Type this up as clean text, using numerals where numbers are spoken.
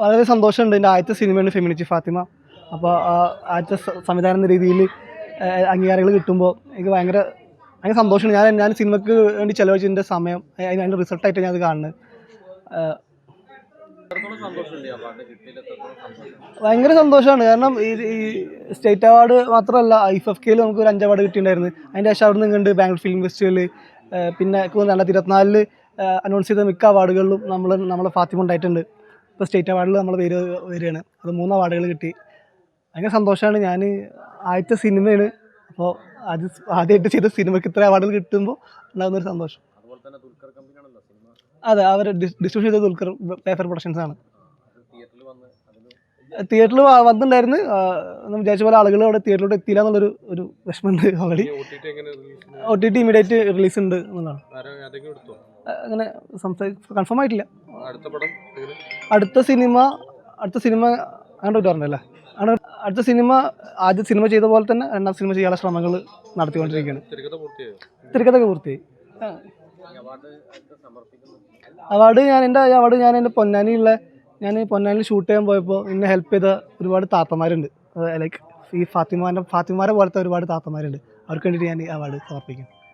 വളരെ സന്തോഷമുണ്ട്. എൻ്റെ ആദ്യത്തെ സിനിമയാണ് ഫെമിനിച്ചി ഫാത്തിമ. അപ്പോൾ ആദ്യത്തെ സംവിധാനം എന്ന രീതിയിൽ അംഗീകാരങ്ങൾ കിട്ടുമ്പോൾ എനിക്ക് ഭയങ്കര ഭയങ്കര സന്തോഷമുണ്ട്. ഞാൻ സിനിമയ്ക്ക് വേണ്ടി ചിലവഴിച്ചതിൻ്റെ സമയം അതിൻ്റെ റിസൾട്ടായിട്ട് ഞാൻ അത് കാണുന്നത്. ഭയങ്കര സന്തോഷമാണ്. കാരണം ഈ സ്റ്റേറ്റ് അവാർഡ് മാത്രമല്ല, IFFKയിൽ നമുക്കൊരു 5 അവാർഡ് കിട്ടിയിട്ടുണ്ടായിരുന്നു. അതിൻ്റെ ശേഷം അവിടെ നിന്ന് കണ്ട് ബാംഗ്ലൂർ ഫിലിം ഫെസ്റ്റിവല്, പിന്നെ 2024 അനൗൺസ് ചെയ്ത മിക്ക അവാർഡുകളിലും നമ്മളെ ഫാത്തിമ ഉണ്ടായിട്ടുണ്ട്. ഇപ്പോൾ സ്റ്റേറ്റ് അവാർഡിൽ നമ്മൾ വരികയാണ്. അത് 3 അവാർഡുകൾ കിട്ടി. ഭയങ്കര സന്തോഷമാണ്. ഞാൻ ആദ്യത്തെ സിനിമയാണ്. അപ്പോൾ ആദ്യമായിട്ട് ചെയ്ത സിനിമയ്ക്ക് ഇത്ര അവാർഡുകൾ കിട്ടുമ്പോൾ ഉണ്ടാകുന്നൊരു സന്തോഷം. അതെ, അവർ ഡിസ്ട്രിബ്യൂഷൻ ചെയ്ത ദുൽഖർ പേപ്പർ പ്രൊഡക്ഷൻസ് ആണ്. തിയേറ്ററിൽ വന്നിട്ടുണ്ടായിരുന്നു. നമ്മൾ വിചാരിച്ച പോലെ ആളുകൾ അവിടെ തിയേറ്ററിലോട്ട് എത്തിയില്ല എന്നുള്ളൊരു വിഷമമുണ്ട്. ഓൾറെഡി OTT ഇമീഡിയറ്റ് റിലീസ് ഉണ്ട് എന്നുള്ളതാണ്. അങ്ങനെ കൺഫേം ആയിട്ടില്ല. അടുത്ത സിനിമ അങ്ങനെ പറഞ്ഞല്ലേ, അടുത്ത സിനിമ ആദ്യ സിനിമ ചെയ്ത പോലെ തന്നെ 2ാം സിനിമ ചെയ്യാനുള്ള ശ്രമങ്ങൾ നടത്തിക്കൊണ്ടിരിക്കുകയാണ്. തിരക്കഥയൊക്കെ പൂർത്തിയായി. അവാർഡ് ഞാൻ എൻ്റെ പൊന്നാനിയിൽ ഷൂട്ട് ചെയ്യാൻ പോയപ്പോൾ എന്നെ ഹെൽപ്പ് ചെയ്ത ഒരുപാട് താത്തമാരുണ്ട്. ലൈക്ക് ഈ ഫാത്തിമാരെ പോലത്തെ ഒരുപാട് താത്തമാരുണ്ട്. അവർക്ക് വേണ്ടിയിട്ട് ഞാൻ ഈ അവാർഡ് സമർപ്പിക്കും.